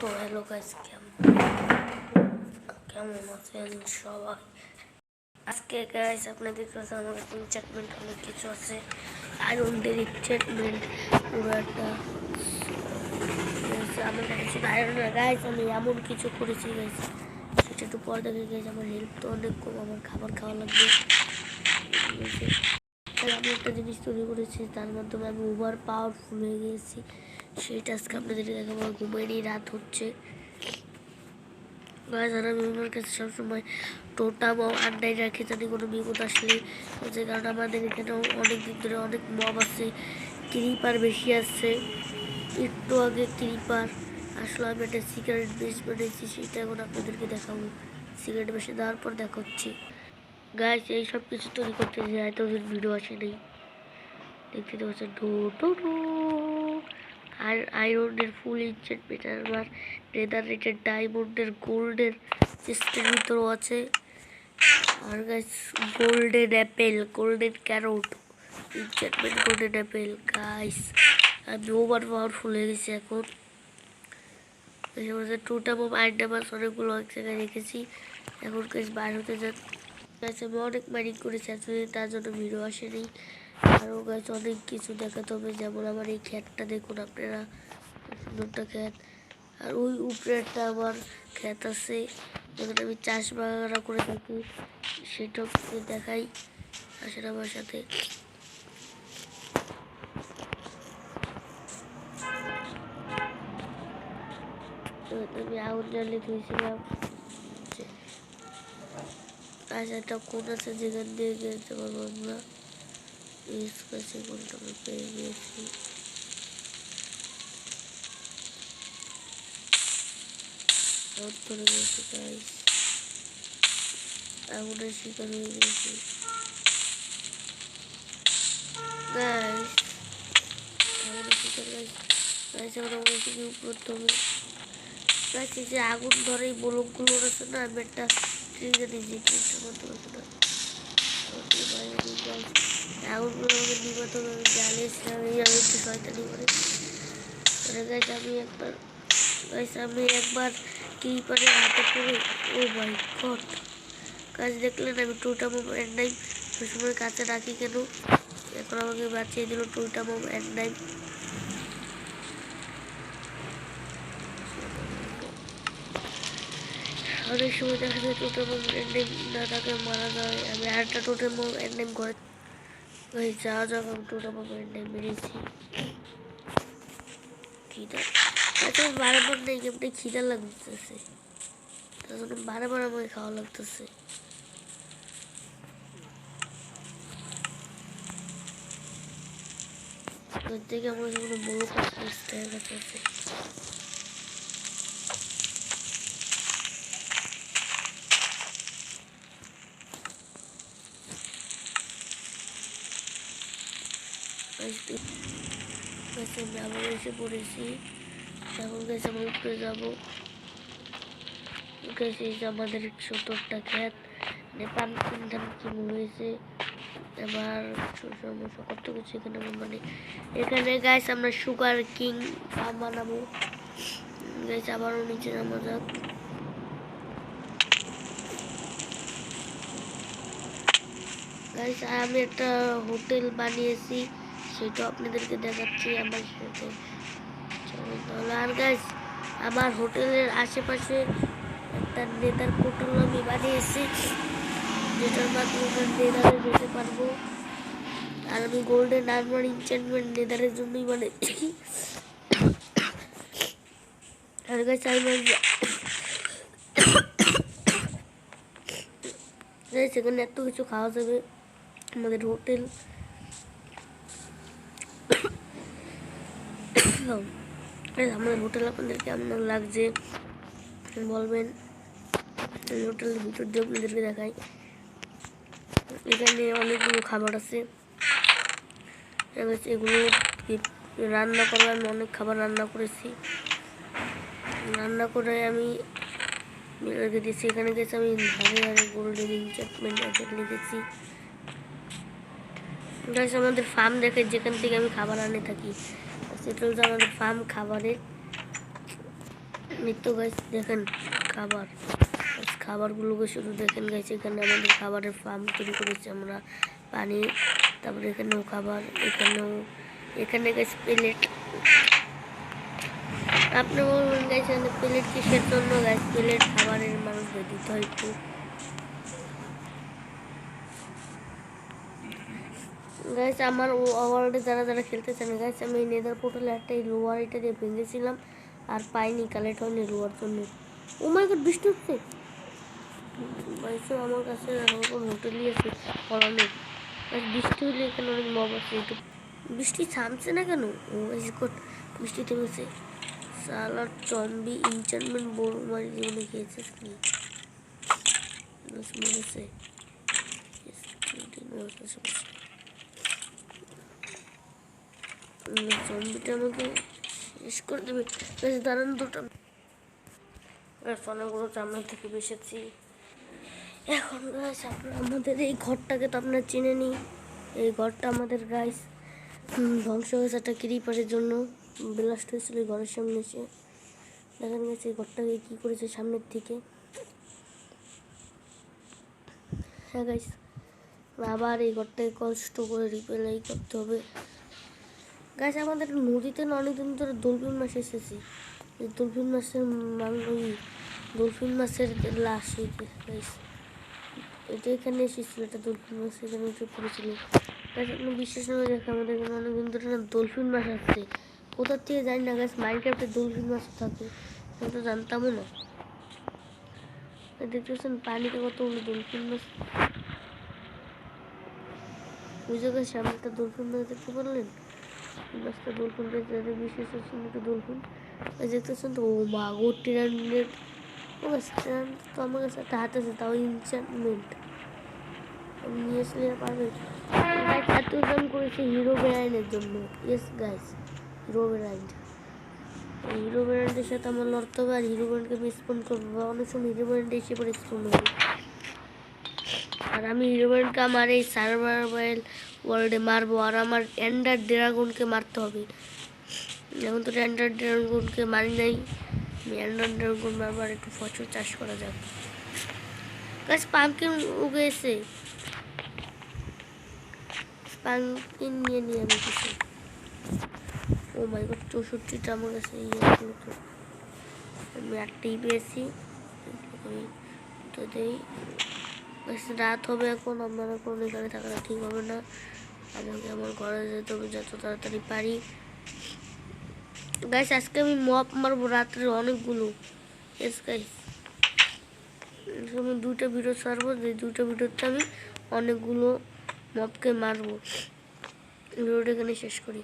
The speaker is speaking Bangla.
তো হ্যালো গাইস, কেমন আছেন সবাই? আজকে গাইস আপনাদের কাছে আমার কাছে এনচান্টমেন্ট অনেক কিছু আছে। আয়রনের এনচান্টমেন্ট পুরো একটা আমার কাছে শুধু আয়রন না গাইস, আমি এমন কিছু করেছি গাইস, সেটা একটু পর দেখে গাইস। আমার হেল্প তো অনেক কম, আমার খাবার খাওয়া লাগবে। আমি একটা জিনিস তৈরি করেছি, তার মাধ্যমে আমি ওভার পাওয়ারফুল হয়ে গিয়েছি। সেটা আজকে আপনাদেরকে দেখাবো। ঘুমাইনি, রাত হচ্ছে গাছ। আর আমি ওনার কাছে সবসময় টোটাম ও আড্ডায় রাখি, জানি কোনো বিপদ আসলে হচ্ছে। কারণ আমাদের এখানেও অনেক দিন ধরে অনেক মব আছে, ক্রিপার বেশি আছে। একটু আগে ক্রিপার আসলে আমি একটা সিগারেট বেশ বানিয়েছি, সেটা এখন আপনাদেরকে দেখাবো। সিগারেট বেশি দেওয়ার পর দেখাচ্ছি গাছ। এই সব কিছু তৈরি করতে যায় তো ভিডিও আসেনি, দেখতে পাচ্ছেন। আর আয়রনের ফুল এনচান্টমেন্ট, আমার নেদাররাইটের ডায়মন্ডের গোল্ডের চেস্টের ভিতরেও আছে। আর guys golden apple, golden carrot enchantment, golden apple guys. আমি ওভার পাওয়ারফুল হয়ে গেছি এখন। টোটাম অফ আইটেমাস অনেকগুলো এক জায়গায় রেখেছি। এখন গাইস বাইরে হতে যান গাইস। আমি অনেক মাইনিং করেছি আসলে, তার জন্য ভিডিও আসেনি। আরও গাছ অনেক কিছু দেখাতে হবে, যেমন আমার এই ক্ষেতটা দেখুন আপনারা, সুন্দরটা ক্ষেত। আর ওই উপরেরটা আমার ক্ষেত আছে, যেখানে আমি চাষ বাগানা করে থাকি, সেটাও দেখাই। আসেন আমার সাথে। আমি আগুন জ্বালিয়ে ধুয়েছিলাম। আচ্ছা, একটা কোন আছে যেখান দিয়ে যেতে পারবো আমরা। কোনটা আমি পেয়ে গিয়েছি। ধরে গেছি গাইস, আগুনের শিকার হয়ে গেছি গাইস, আগুনের শিকার গাইস। গাইস আমরা বলছি কি প্রথমে গাইস, এই যে আগুন ধরে এই বলকগুলো আছে না, আমি একটা ট্রিগার দিয়েছি, ট্রিগটা করতে পারছি না। আগুনগুলো আমাকে নিবাতে হবে, আমি জ্বালিয়েছিলাম এই আগুনটি শয়তানি করে। গাইস আমি একবার ক্রিপারের হাতে পড়ে, ও মাই গড গাছ দেখলেন, আমি টোটাম অফ এন্ড নাইম সবসময় কাছে রাখি কেন, এখন আমাকে বাঁচিয়ে দিল টোটাম অফ এন্ড নাইম। অনেক সময় দেখা যায় টোটাম অফ এন্ড নাইম না তাকে মারা যায়। আমি আরেকটা টোটাম অফ এন্ড নাইম করে যাওয়া যাক। আমি টোটাম অফ এন্ড নাইম মেরেছি। খিদা আচ্ছা, বারবার নেই গেমটা খিদা লাগতেছে, তার জন্য বারবার আমাকে খাওয়া লাগতেছে। থেকে আমার কোনো বড় কাছে আছে। আমি আবার এসে পড়েছি, এখন গেছে আমরা উপরে যাবো। গেছে আমাদের 70টা ক্ষেত, পাম্পকিন টাম্পকিন হয়েছে। এবার সমস্যা কত কিছু এখানে, মানে এখানে গাছ আমরা সুগার কিং ফার্ম বানাবো। গাছ আবারও নিচে নামা যাক। গাইস আমি একটা হোটেল বানিয়েছি, সেটা আপনাদেরকে দেখাচ্ছি আমার সাথে। তাহলে আর গাইস আমার হোটেলের আশেপাশে একটা নেদার পোর্টাল আমি বানিয়েছি, যেটার মাধ্যমে নেদারে যেতে পারবো। আর আমি গোল্ডেন আর্মার এনচান্টমেন্ট নেদারের জন্যই বানিয়েছি। আর গাইস সেখানে এত কিছু খাওয়া যাবে, আমাদের হোটেল। আমাদের হোটেল আপনাদের কেমন লাগছে বলবেন। হোটেলের ভিতর দিয়ে আপনাদেরকে দেখাই, এখানে অনেকগুলো খাবার আছে। এগুলো রান্না করবো, আমি অনেক খাবার রান্না করেছি। রান্না করে আমি রেখে দিয়েছি। এখানে গেছি আমি ধারে ধারে গোল্ডেন এনচান্টমেন্ট লিখেছি। আমাদের ফার্ম দেখে, যেখান থেকে আমি খাবার আনে থাকি, সেটা হচ্ছে আমাদের ফার্ম খাবারের। নিত্য গাছ দেখেন খাবার, খাবারগুলোকে শুধু দেখেন গাছ। এখানে আমাদের খাবারের ফার্ম তৈরি করেছি আমরা, পানি, তারপরে এখানেও খাবার, এখানে গাছ প্লেট। আপনি বলবেন গাছ এখানে প্লেট কিসের জন্য? গাছ প্লেট খাবারের মানুষকে দিতে হয় একটু। গাইস আমার ওয়ার্ল্ডে যারা যারা খেলতে চান গাইস, আমি এই নেদার পোর্টালে একটা লোয়ার এটা দিয়ে ভেঙেছিলাম আর পাইনি, কালেক্ট হয়নি লোয়ার জন্য। ও মাই গড, বৃষ্টি হচ্ছে গাইস। আমার কাছে হোটেলই আছে পড়ানো। বৃষ্টি হলে এখানে অনেক মব আছে। একটু বৃষ্টি থামছে না কেন? ও মাই গড, বৃষ্টি থেমেছে। সালার চম্বি ইনচার্টমেন্ট বড় মারি জীবনে খেয়েছিস কি মনেছে? জম্বিটা আমাকে শেষ করে দেবে। বেশ দাঁড়ান, দুটো অনেকগুলো চামড়া থেকে বেসেছি। এখন গাছ আপনার আমাদের এই ঘরটাকে তো আপনার চিনে নি। এই ঘরটা আমাদের গাছ ধ্বংস হয়েছে একটা ক্রিপারের জন্য, ব্লাস্ট হয়েছিল এই ঘরের সামনে এসে। দেখেন গেছে এই ঘরটাকে কী করেছে সামনের থেকে। হ্যাঁ গাইস, আবার এই ঘরটাকে কষ্ট করে রিপেয়ার করতে হবে। গাছ আমাদের নদীতে না অনেকদিন ধরে ডলফিন মাছ এসেছে। এই ডলফিন মাছের ওই ডলফিন মাছের লাশ গাইস, এটা এখানে এসেছিল, এটা ডলফিন মাছ এখানে উঠে পড়েছিল। গাছ আপনি বিশ্বাস করে দেখে আমাদের এখানে অনেকদিন ধরে না ডলফিন মাছ আসছে। কোথার থেকে জানি না গাছ, মাইনক্রাফটে ডলফিন মাছ থাকে আমি তো জানতামও না। দেখতে পাচ্ছেন পানিতে কতগুলো ডলফিন মাছ। ওই জায়গায় সামনে একটা ডলফিন মাছ দেখতে পারলেন? মাছটা ডলফিন গাছ, যাদের বিশেষ একটা ডলফিন দেখতেছেন তো। ও মা গো, টিরান্ডেড। ও গাছ তো আমার কাছে একটা হাত আছে, তাও ইনচার্টমেন্ট নিয়ে আসলে পারবে। গাইস এত দাম করেছে হিরো ব্র্যান্ডের জন্য। Yes guys, hero brand. Hero ব্র্যান্ডের সাথে আমার লড়তে হবে আর হিরো ব্র্যান্ডকে আমি স্পন করবো, বা অনেক সময় হিরো ব্র্যান্ডে এসে পরে স্পন হবে। আর আমি হিরো ব্র্যান্ডকে আমার এই সার্ভাইভাল ওয়ার্ল্ডে মারবো, আর আমার এন্ডার ড্রাগনকে মারতে হবে। এখন তো এন্ডার ড্রাগনকে মারি নাই, আমি এন্ডার ড্রাগন মারবো। আর একটু ফসল চাষ করা যাক গাছ। পাম্পকিন উগেছে, পাম্পকিন নিয়ে নিয়ে আমি কিছু। ও মাই গড, 64টা আমার কাছে আমি একটাই পেয়েছি। তো দেই, রাত হবে এখন, আপনারা কোনো এখানে থাকাটা ঠিক হবে না। আমাকে আমার ঘরে যেতে হবে যত তাড়াতাড়ি পারি। গাইস আজকে আমি মপ মারবো রাত্রে অনেকগুলো। এস গাইস, আমি 2টা ভিডিও ছাড়বো, যে 2টা ভিডিওতে আমি অনেকগুলো মপকে মারবো। ভিডিওটা এখানে শেষ করি।